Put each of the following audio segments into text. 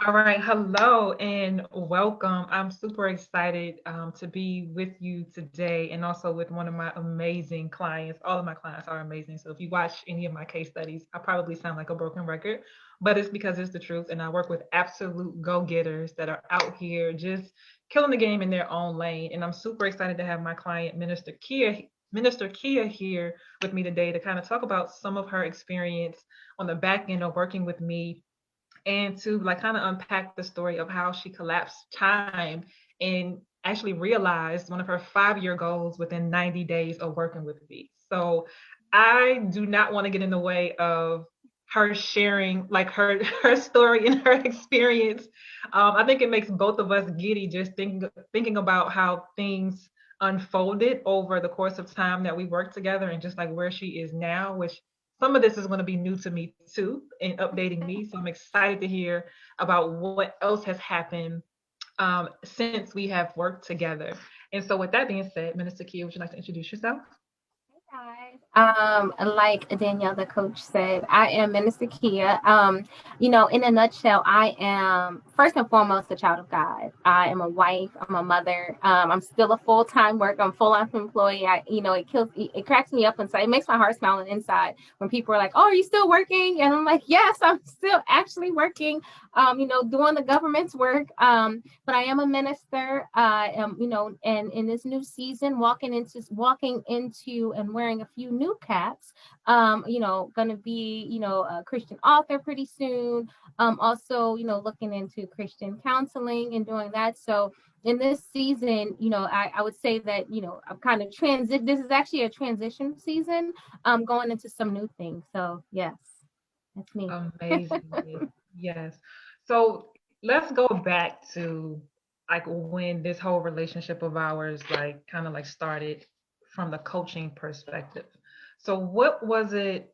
All right, hello and welcome. I'm super excited to be with you today and also with one of my amazing clients. All of my clients are amazing. So if you watch any of my case studies, I probably sound like a broken record, but it's because it's the truth. And I work with absolute go-getters that are out here just killing the game in their own lane. And I'm super excited to have my client, Minister Kia here with me today to kind of talk about some of her experience on the back end of working with me and to like kind of unpack the story of how she collapsed time and actually realized one of her 5-year goals within 90 days of working with me. So I do not want to get in the way of her sharing like her story and her experience. I think it makes both of us giddy just thinking about how things unfolded over the course of time that we worked together and just like where she is now, which some of this is going to be new to me too and updating me. So I'm excited to hear about what else has happened since we have worked together. And so, with that being said, Minister Kia, would you like to introduce yourself? Guys. Like Danielle, the coach said, I am Minister Kia. In a nutshell, I am first and foremost a child of God. I am a wife. I'm a mother. I'm still a full time work. I'm full time employee. It cracks me up inside. It makes my heart smile on the inside when people are like, "Oh, are you still working?" And I'm like, "Yes, I'm still actually working. Doing the government's work. But I am a minister. And in this new season, walking into and wearing a few new caps. Going to be, a Christian author pretty soon. Also, looking into Christian counseling and doing that. So in this season, I would say that, I'm kind of transit. This is actually a transition season. Going into some new things. So yes, that's me. Amazing. Yes. So let's go back to like when this whole relationship of ours like kind of like started from the coaching perspective. So what was it,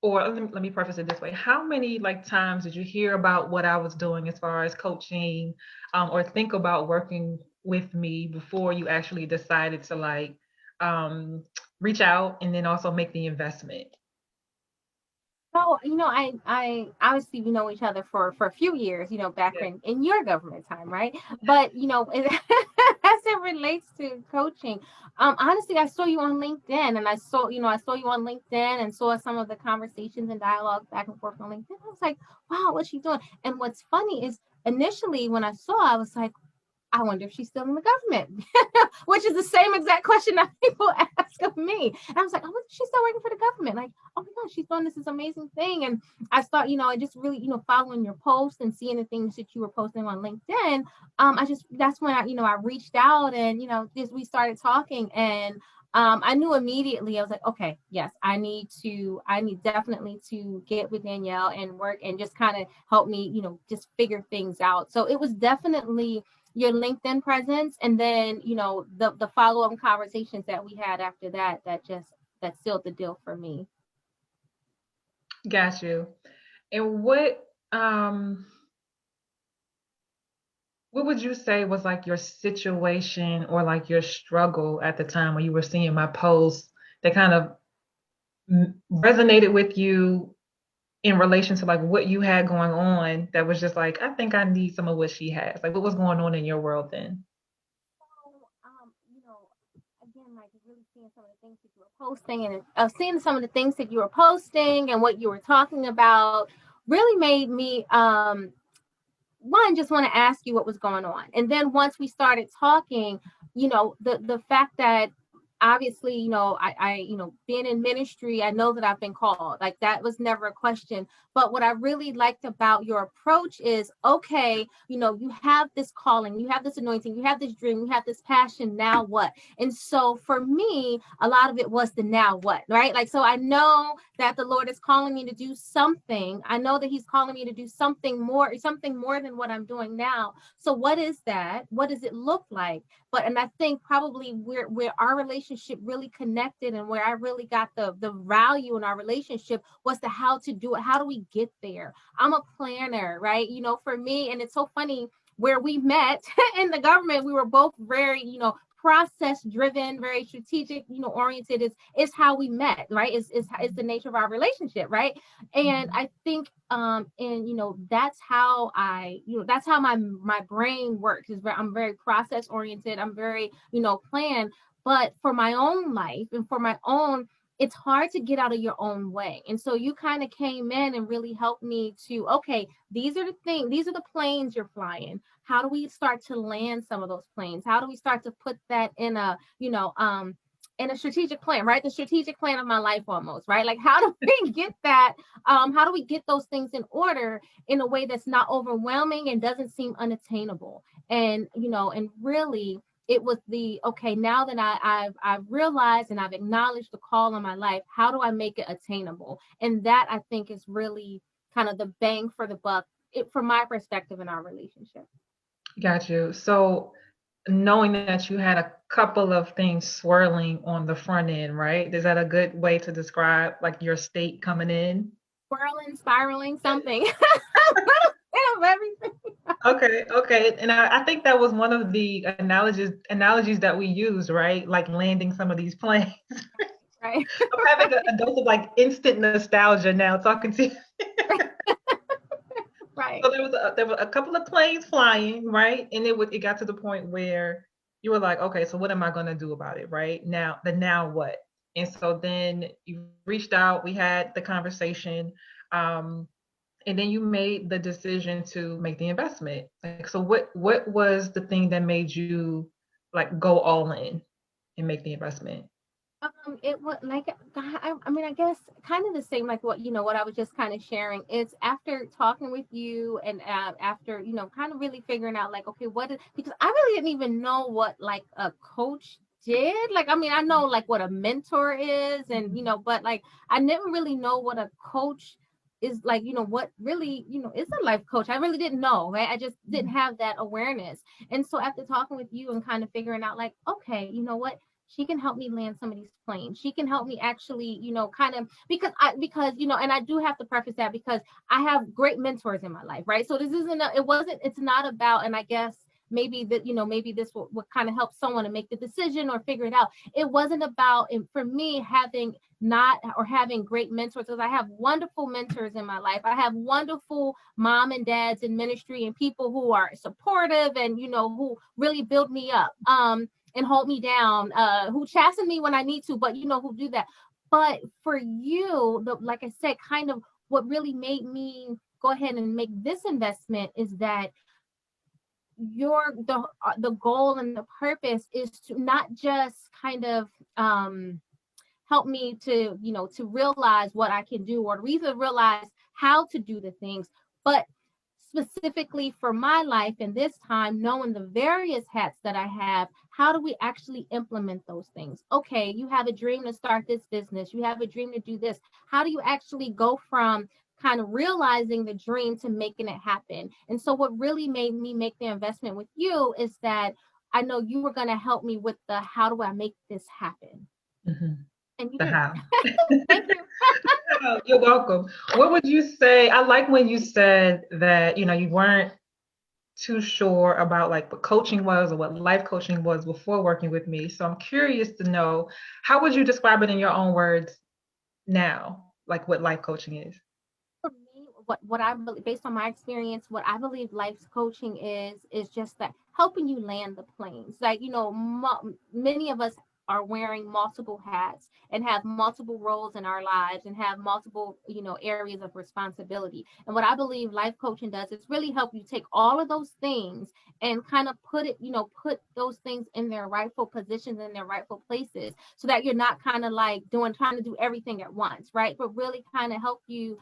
or let me preface it this way. How many like times did you hear about what I was doing as far as coaching or think about working with me before you actually decided to like um, reach out and then also make the investment? So, I obviously we know each other for a few years, back Yeah. in your government time, right? But as it relates to coaching, honestly, I saw you on LinkedIn, and I saw you on LinkedIn, and saw some of the conversations and dialogue back and forth on LinkedIn. I was like, wow, what's she doing? And what's funny is initially when I saw, I was like, I wonder if she's still in the government, which is the same exact question that people ask of me. And I was like, I wonder if she's still working for the government. Like, oh my gosh, she's doing this amazing thing. And I thought, I just really, following your posts and seeing the things that you were posting on LinkedIn. That's when I reached out and, just we started talking and I knew immediately. I was like, okay, yes, I need definitely to get with Danielle and work and just kind of help me, just figure things out. So it was definitely your LinkedIn presence, and then the follow up conversations that we had after that that sealed the deal for me. Got you. And what would you say was like your situation or like your struggle at the time when you were seeing my posts that kind of resonated with you in relation to like what you had going on that was just like, I think I need some of what she has. Like what was going on in your world then? So, again, like really seeing some of the things that you were posting and seeing some of the things that you were posting and what you were talking about really made me one just want to ask you what was going on. And then once we started talking, the fact that obviously, being in ministry, I know that I've been called. Like that was never a question. But what I really liked about your approach is okay, you have this calling, you have this anointing, you have this dream, you have this passion. Now what? And so for me, a lot of it was the now what, right? Like, so I know that the Lord is calling me to do something. I know that He's calling me to do something more than what I'm doing now. So what is that? What does it look like? And I think probably where our relationship really connected and where I really got the value in our relationship was the how to do it. How do we get there? I'm a planner, right? For me, and it's so funny where we met in the government, we were both very, process driven, very strategic, oriented is how we met, right? Is the nature of our relationship, right? And Mhm. I think and that's how that's how my brain works. I'm very process oriented. I'm very, planned. But for my own life and for my own, it's hard to get out of your own way. And so you kind of came in and really helped me to, okay, these are the things, these are the planes you're flying. How do we start to land some of those planes? How do we start to put that in a, in a strategic plan, right? The strategic plan of my life almost, right? Like how do we get that? How do we get those things in order in a way that's not overwhelming and doesn't seem unattainable? And, and really it was the, okay, now that I've realized and I've acknowledged the call on my life, how do I make it attainable? And that I think is really kind of the bang for the buck, from my perspective in our relationship. Got you. So knowing that you had a couple of things swirling on the front end, right? Is that a good way to describe like your state coming in? Swirling, spiraling, something. Of everything. Okay, okay. And I think that was one of the analogies that we use, right? Like landing some of these planes. Right. I'm having a dose of like instant nostalgia now talking to you. Right. So there were a couple of planes flying, right? And it got to the point where you were like, okay, so what am I gonna do about it, right? Now what? And so then you reached out, we had the conversation, um, and then you made the decision to make the investment. Like, so what was the thing that made you like go all in and make the investment? It was like I mean, I guess kind of the same, like what what I was just kind of sharing. It's after talking with you and after kind of really figuring out like, okay, what is, because I really didn't even know what like a coach did. Like, I mean, I know like what a mentor is, and but like I never really know what a coach is, like what really is a life coach. I really didn't know, right? I just didn't have that awareness. And so after talking with you and kind of figuring out like, okay, you know what, she can help me land some of these planes. She can help me actually, kind of, because and I do have to preface that because I have great mentors in my life, right? So this isn't it's not about, and I guess maybe that maybe this would kind of help someone to make the decision or figure it out. It wasn't about, and for me, having not or having great mentors, because I have wonderful mentors in my life. I have wonderful mom and dads in ministry and people who are supportive and who really build me up. And hold me down, who chasten me when I need to, but who do that. But for you, like I said, kind of what really made me go ahead and make this investment is that the goal and the purpose is to not just kind of help me to to realize what I can do, or to even realize how to do the things, but specifically for my life in this time, knowing the various hats that I have, how do we actually implement those things? Okay, you have a dream to start this business, you have a dream to do this. How do you actually go from kind of realizing the dream to making it happen? And so what really made me make the investment with you is that I know you were going to help me with the how do I make this happen? Mhm. And you The did. how. Thank you. Oh, you're welcome. What would you say? I like when you said that, you weren't too sure about like what coaching was or what life coaching was before working with me. So I'm curious to know, how would you describe it in your own words now, like what life coaching is? For me, what I believe, based on my experience, what I believe life's coaching is just that helping you land the planes. Like many of us are wearing multiple hats and have multiple roles in our lives and have multiple areas of responsibility. And what I believe life coaching does is really help you take all of those things and kind of put those things in their rightful positions, in their rightful places, so that you're not kind of like trying to do everything at once, right? But really kind of help you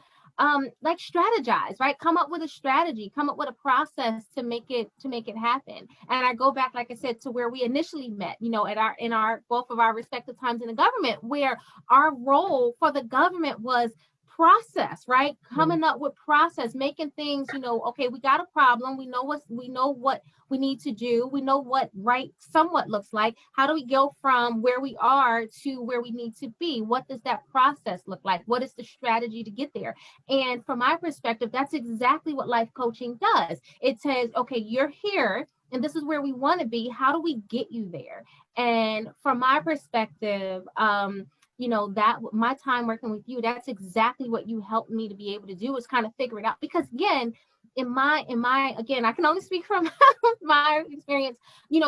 like strategize, right? Come up with a strategy, come up with a process to make it happen. And I go back, like I said, to where we initially met, at our in our both of our respective times in the government, where our role for the government was process, right? Mm. Coming up with process, making things, okay, we got a problem, we know what we need to do, we know what right somewhat looks like. How do we go from where we are to where we need to be? What does that process look like? What is the strategy to get there? And from my perspective, that's exactly what life coaching does. It says, okay, you're here. and this is where we want to be. How do we get you there? And from my perspective, that my time working with you, that's exactly what you helped me to be able to do, is kind of figure it out. Because again, in my again, I can only speak from my experience,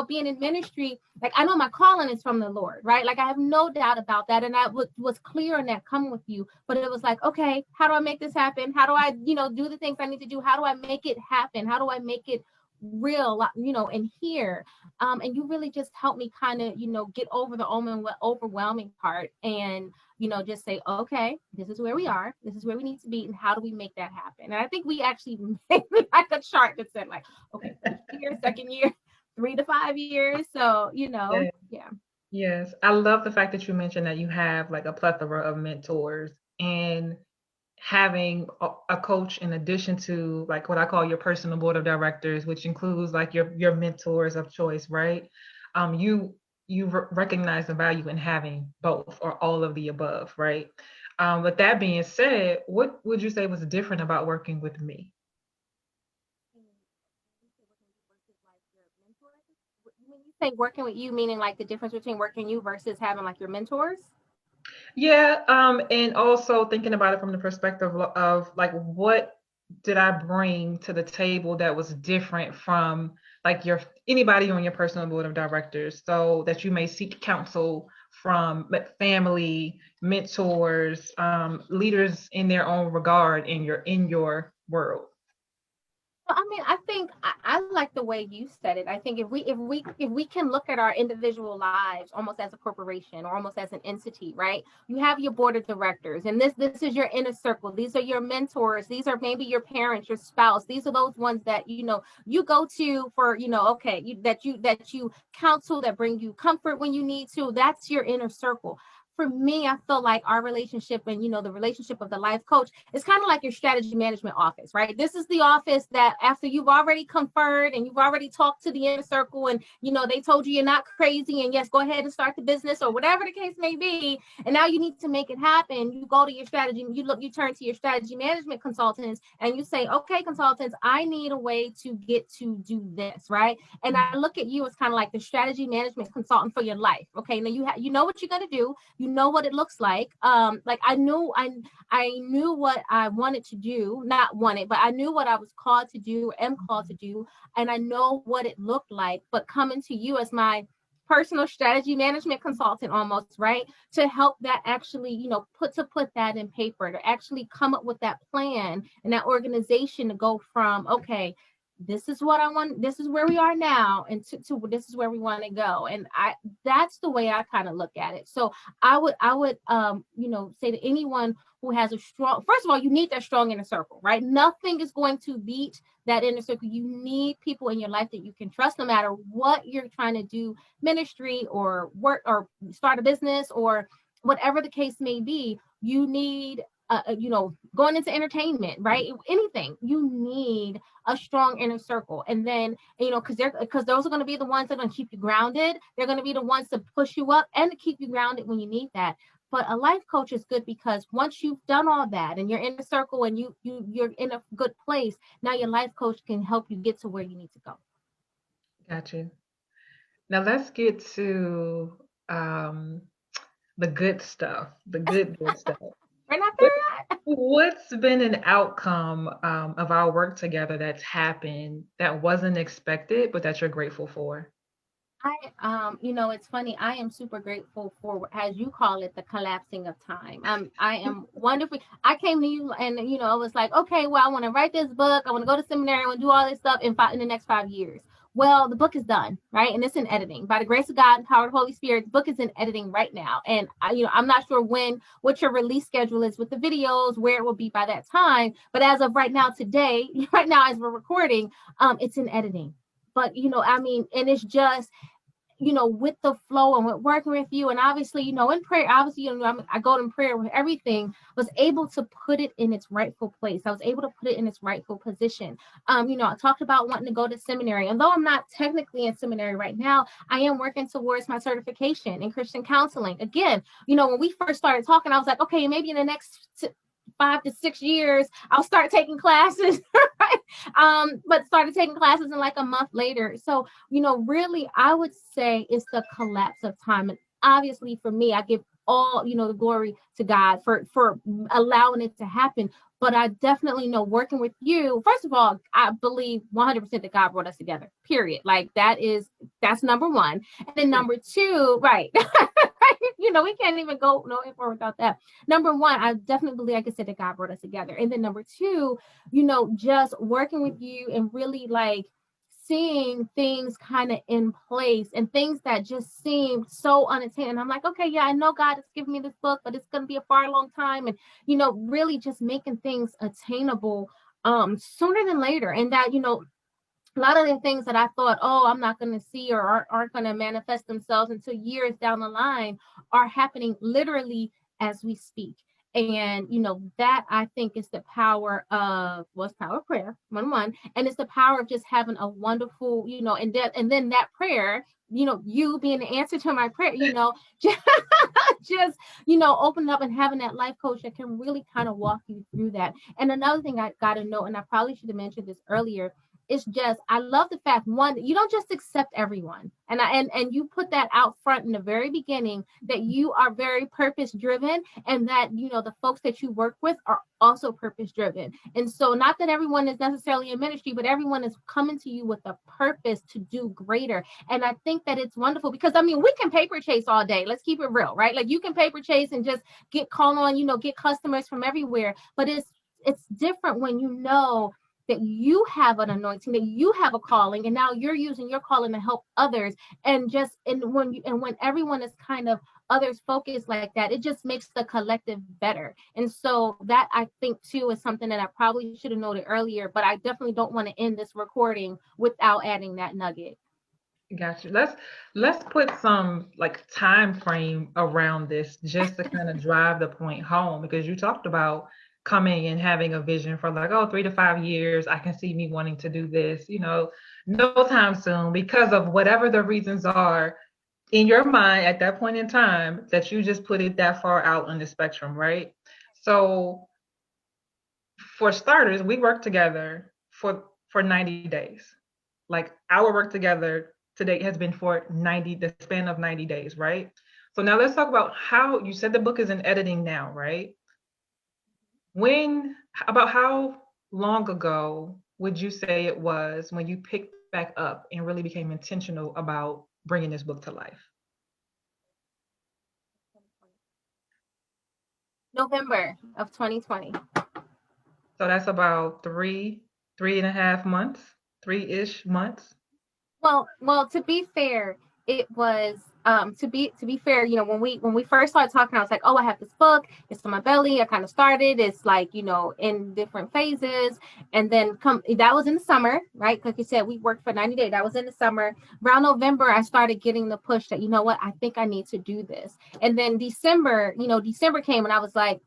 being in ministry. Like, I know my calling is from the Lord, right? Like, I have no doubt about that, and I was clear on that coming with you. But it was like, okay, how do I make this happen? How do I, do the things I need to do? How do I make it happen? How do I make it real, and here? And you really just helped me kind of, get over the overwhelming part, and just say, okay, this is where we are, this is where we need to be, and how do we make that happen? And I think we actually made like a chart that said, like, okay, first year, second year, 3 to 5 years. So, Yeah. yeah. Yes, I love the fact that you mentioned that you have like a plethora of mentors, and having a coach in addition to like what I call your personal board of directors, which includes like your mentors of choice, right? You recognize the value in having both or all of the above, right? With that being said, what would you say was different about working with me? When you say working with you, meaning like the difference between working you versus having like your mentors? Yeah, and also thinking about it from the perspective of like what did I bring to the table that was different from like your anybody on your personal board of directors, so that you may seek counsel from family, mentors, leaders in their own regard in your world. Well, I mean, I think I like the way you said it. I think if we can look at our individual lives almost as a corporation or almost as an entity, right? You have your board of directors, and this is your inner circle. These are your mentors. These are maybe your parents, your spouse. These are those ones that you go to for, okay, that you counsel, that bring you comfort when you need to. That's your inner circle. For me, I feel like our relationship and the relationship of the life coach is kind of like your strategy management office, right? This is the office that after you've already conferred and you've already talked to the inner circle, and they told you you're not crazy, and yes, go ahead and start the business or whatever the case may be, and now you need to make it happen. You go to your strategy, you turn to your strategy management consultants, and you say, okay, consultants, I need a way to get to do this, right? And I look at you as kind of like the strategy management consultant for your life. Okay, now you know what you're going to do, you know what it looks like I knew what I wanted to do, not wanted, but I knew what I was called to do, am called to do, and I know what it looked like. But coming to you as my personal strategy management consultant, almost, right, to help that actually, put that in paper, to actually come up with that plan and that organization to go from, okay, this is what I want, this is where we are now, and to this is where we want to go. And that's the way I kind of look at it. So I would say to anyone who has a strong, first of all, you need that strong inner circle, right? Nothing is going to beat that inner circle. You need people in your life that you can trust, no matter what you're trying to do, ministry or work or start a business or whatever the case may be. You need going into entertainment, right? Anything, you need a strong inner circle. And then, because those are going to be the ones that are going to keep you grounded. They're going to be the ones to push you up and to keep you grounded when you need that. But a life coach is good because once you've done all that and you're in a circle and you're in a good place, now your life coach can help you get to where you need to go. Got you. Now let's get to um, the good stuff, the good stuff. We're not What, there. what's been an outcome of our work together that's happened that wasn't expected, but that you're grateful for? It's funny. I am super grateful for, as you call it, the collapsing of time. I am wonderful. I came to you, and I was like, okay, well, I want to write this book. I want to go to seminary. I want to do all this stuff in the next 5 years. Well, the book is done, right? And it's in editing. By the grace of God and power of the Holy Spirit, the book is in editing right now. And I'm not sure what your release schedule is with the videos, where it will be by that time. But as of right now, today, right now as we're recording, it's in editing. But and it's just with the flow and with working with you, and obviously, in prayer, obviously, I go in prayer with everything, was able to put it in its rightful place. I was able to put it in its rightful position. I talked about wanting to go to seminary, and though I'm not technically in seminary right now, I am working towards my certification in Christian counseling. Again, when we first started talking, I was like, okay, maybe in the next 5 to 6 years, I'll start taking classes. But started taking classes in like a month later. So, really, I would say it's the collapse of time. And obviously for me, I give all, the glory to God for allowing it to happen. But I definitely know working with you, first of all, I believe 100% that God brought us together, period. Like that's number one. And then number two, right. We can't even go no further without that. Number one, I definitely believe, like I said, that God brought us together. And then number two, just working with you and really like seeing things kind of in place and things that just seem so unattainable. And I'm like, okay, yeah, I know God has given me this book, but it's going to be a far long time. And, really just making things attainable sooner than later. And that, a lot of the things that I thought, oh, I'm not going to see or aren't going to manifest themselves until years down the line are happening literally as we speak. And, that I think is the power of, power of prayer, one. And it's the power of just having a wonderful, and then that prayer, you being the answer to my prayer, just, opening up and having that life coach that can really kind of walk you through that. And another thing I got to know, and I probably should have mentioned this earlier, it's just, I love the fact, one, you don't just accept everyone, and you put that out front in the very beginning, that you are very purpose driven, and that the folks that you work with are also purpose driven. And so, not that everyone is necessarily in ministry, but everyone is coming to you with a purpose to do greater. And I think that it's wonderful, because we can paper chase all day. Let's keep it real, right? Like, you can paper chase and just get call on, get customers from everywhere, but it's different when that you have an anointing, that you have a calling, and now you're using your calling to help others. And when everyone is kind of others focused like that, it just makes the collective better. And so that, I think, too, is something that I probably should have noted earlier, but I definitely don't want to end this recording without adding that nugget. Got you. Let's put some like time frame around this just to kind of drive the point home, because you talked about coming and having a vision for like, oh, 3 to 5 years, I can see me wanting to do this, no time soon, because of whatever the reasons are in your mind at that point in time that you just put it that far out on the spectrum, right? So for starters, we worked together for 90 days. Like, our work together today has been for the span of 90 days, right? So now let's talk about how you said the book is in editing now, right? About how long ago would you say it was when you picked back up and really became intentional about bringing this book to life? November of 2020. So that's about 3.5 months, 3-ish months. Well, to be fair, it was to be fair, when we first started talking, I was like, oh, I have this book, it's on my belly. I kind of started, it's like, in different phases. And then that was in the summer, right? Like you said, we worked for 90 days. That was in the summer. Around November, I started getting the push that, what, I think I need to do this. And then December came, and I was like,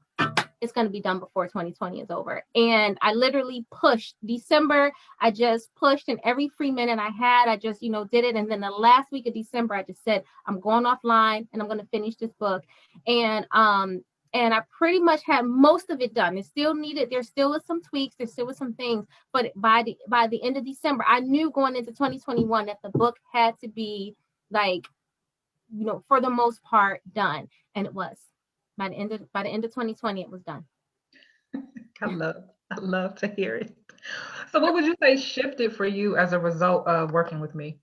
it's going to be done before 2020 is over. And I literally pushed December. I just pushed, and every free minute I had, I just, did it. And then the last week of December, I just said, I'm going offline and I'm going to finish this book. And I pretty much had most of it done. There still was some tweaks, there still was some things, but by the end of December, I knew going into 2021 that the book had to be like, for the most part done. And it was. By the end of 2020, it was done. I love to hear it. So what would you say shifted for you as a result of working with me?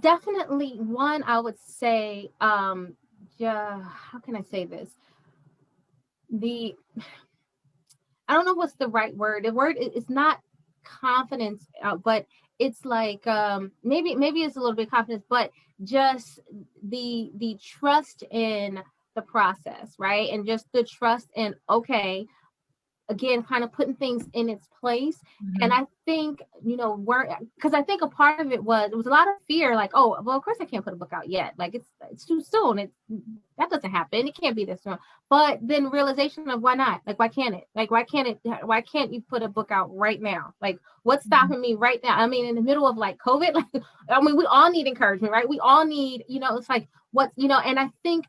Definitely one, I would say, yeah, how can I say this? The I don't know what's the right word. The word is not confidence, but it's like, maybe it's a little bit confidence, but just the trust in the process, right? And just the trust in, okay, again, kind of putting things in its place. And Mhm. I think, because I think a part of it was a lot of fear, like, oh, well, of course I can't put a book out yet. Like, it's too soon. That doesn't happen. It can't be this soon. But then realization of, why not? Like, why can't it? Like, why can't you put a book out right now? Like, what's Mhm. stopping me right now? I mean, in the middle of like COVID, like, we all need encouragement, right? We all need, it's like, and I think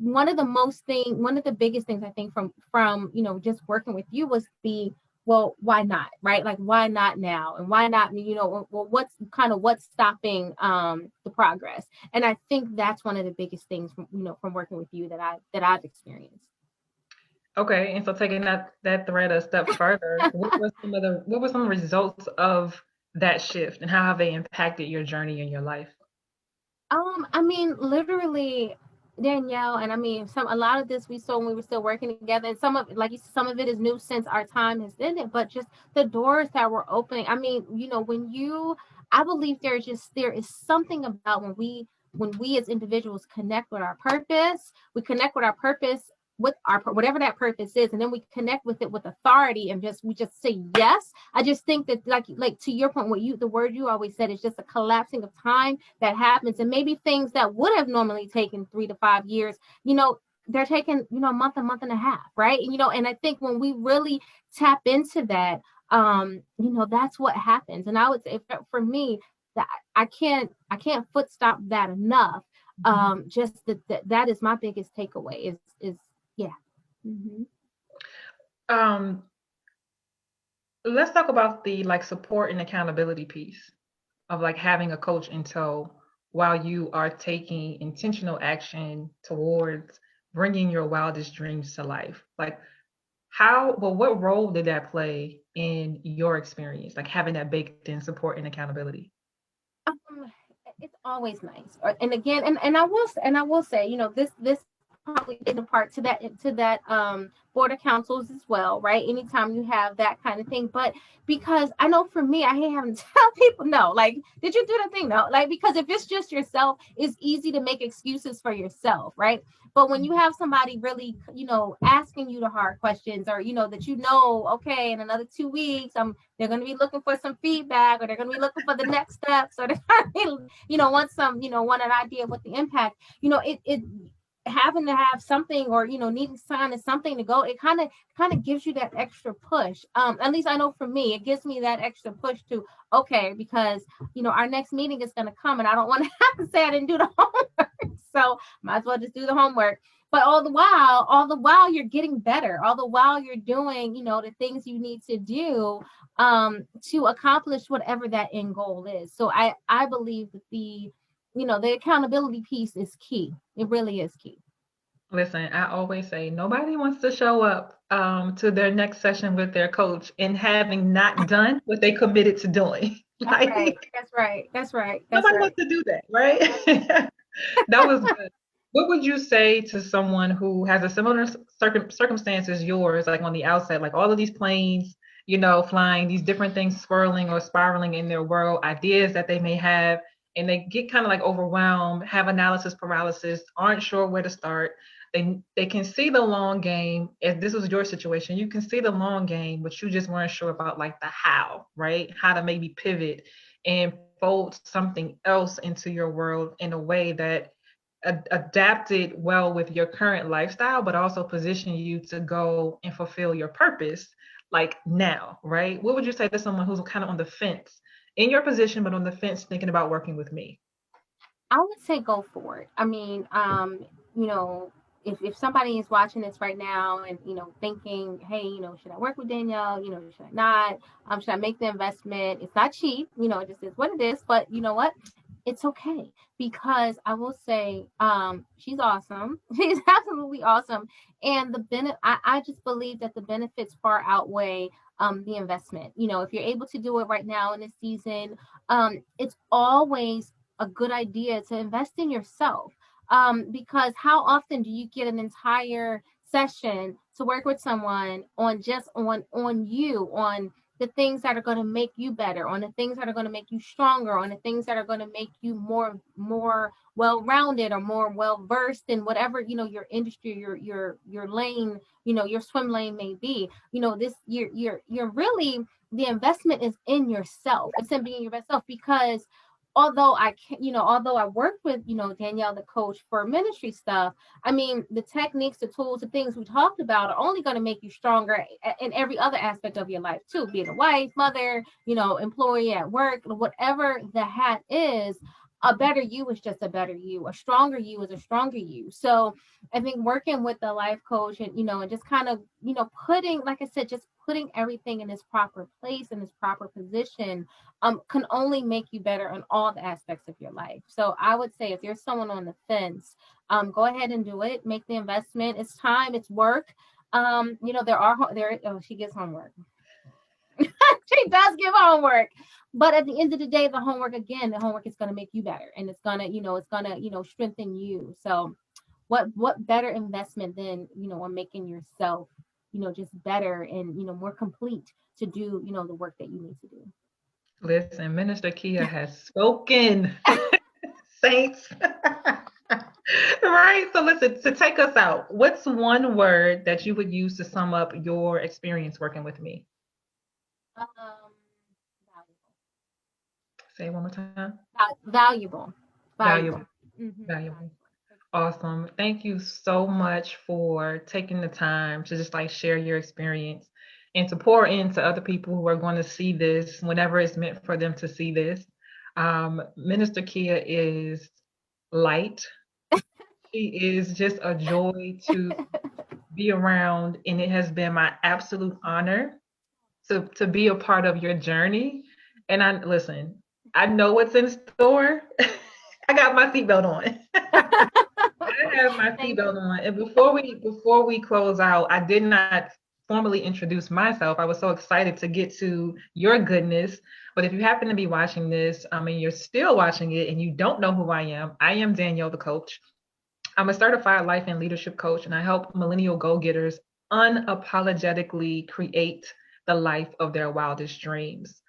one of the biggest things, I think, from just working with you, well, why not, right? Like, why not now? And why not, well, what's stopping the progress? And I think that's one of the biggest things from, from working with you that I've experienced. Okay, and so taking that thread a step further, what were some results of that shift, and how have they impacted your journey in your life? I mean, literally, Danielle, and I mean, a lot of this we saw when we were still working together, and some of, like you said, some of it is new since our time has ended, but just the doors that were opening. I mean, I believe there is something about when we as individuals connect with our purpose, we connect with our purpose with our whatever that purpose is, and then we connect with it with authority, and we just say yes. I just think that, like to your point, the word you always said is just a collapsing of time that happens, and maybe things that would have normally taken 3 to 5 years, they're taking, a month and a half, right? And I think when we really tap into that, that's what happens. And I would say, for me, that I can't foot stop that enough. Just that is my biggest takeaway is yeah. Mm-hmm. Um, let's talk about the like support and accountability piece of like having a coach in tow while you are taking intentional action towards bringing your wildest dreams to life. Like what role did that play in your experience, like having that baked in support and accountability? Um, it's always nice. And again, and I will say, this probably is a part to that board of councils as well, right? Anytime you have that kind of thing, but because I know for me, I hate having to tell people no. Like, did you do the thing? No, like, because if it's just yourself, it's easy to make excuses for yourself, right? But when you have somebody really, asking you the hard questions, or that okay, in another 2 weeks, they're going to be looking for some feedback, or they're going to be looking for the next steps, or they're going to be, want an idea of what the impact, it having to have something, or needing sign and something to go, it kind of gives you that extra push. At least I know for me, it gives me that extra push to, okay, because our next meeting is going to come, and I don't want to have to say I didn't do the homework. So might as well just do the homework. But all the while you're getting better, all the while you're doing, the things you need to do to accomplish whatever that end goal is. So I believe that the accountability piece is key. It really is key. Listen, I always say nobody wants to show up to their next session with their coach and having not done what they committed to doing. That's right. Like That's right. That's right. That's nobody right. wants to do that, right? That was good. What would you say to someone who has a similar circumstance as yours, like on the outside, like all of these planes, flying, these different things swirling or spiraling in their world, ideas that they may have, and they get kind of like overwhelmed, have analysis paralysis, aren't sure where to start. They can see the long game. If this was your situation, you can see the long game, but you just weren't sure about like the how, right? How to maybe pivot and fold something else into your world in a way that adapted well with your current lifestyle, but also position you to go and fulfill your purpose like now, right? What would you say to someone who's kind of on the fence in your position, but on the fence thinking about working with me? I would say go for it. I mean, you know, if somebody is watching this right now and thinking, hey, should I work with Danielle? Should I not? Should I make the investment? It's not cheap. It just is what it is. But you know what? It's okay, because I will say, she's awesome. She's absolutely awesome, and I just believe that the benefits far outweigh the investment. If you're able to do it right now in this season, it's always a good idea to invest in yourself, because how often do you get an entire session to work with someone on just on you, on the things that are going to make you better, on the things that are going to make you stronger, on the things that are going to make you more well-rounded, or more well-versed in whatever your industry, your lane, your swim lane may be. This you're really, the investment is in yourself. It's in being your best self, because although I worked with, Danielle, the coach, for ministry stuff, I mean, the techniques, the tools, the things we talked about are only going to make you stronger in every other aspect of your life too, being a wife, mother, employee at work, whatever the hat is. A better you is just a better you. A stronger you is a stronger you. So I think working with the life coach and, and just kind of, putting, like I said, just putting everything in its proper place, in its proper position, can only make you better in all the aspects of your life. So I would say if there's someone on the fence, go ahead and do it. Make the investment. It's time. It's work. Oh, she gets homework. She does give homework. But at the end of the day, the homework is going to make you better, and it's going to strengthen you. So what better investment than, on making yourself, just better and, more complete to do, the work that you need to do. Listen, Minister Kia has spoken, saints. Right. So listen, to take us out, what's one word that you would use to sum up your experience working with me? Um, Say it one more time. valuable, valuable. Valuable. Mm-hmm. Valuable. Valuable. Awesome. Thank you so much for taking the time to just like share your experience and to pour into other people who are going to see this whenever it's meant for them to see this. Minister Kia is light. She is just a joy to be around, and it has been my absolute honor to be a part of your journey. And I listen, I know what's in store. I got my seatbelt on. I have my Thank seatbelt you. on. And before we close out, I did not formally introduce myself. I was so excited to get to your goodness. But if you happen to be watching this, I mean, you're still watching it and you don't know who I am Danielle, the coach. I'm a certified life and leadership coach, and I help millennial go-getters unapologetically create the life of their wildest dreams.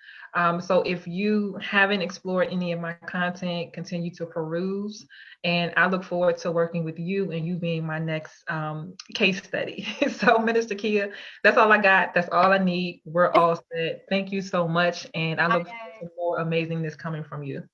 So if you haven't explored any of my content, continue to peruse, and I look forward to working with you and you being my next case study. So, Minister Kia, that's all I got. That's all I need. We're all set. Thank you so much, and I look forward to more amazingness coming from you.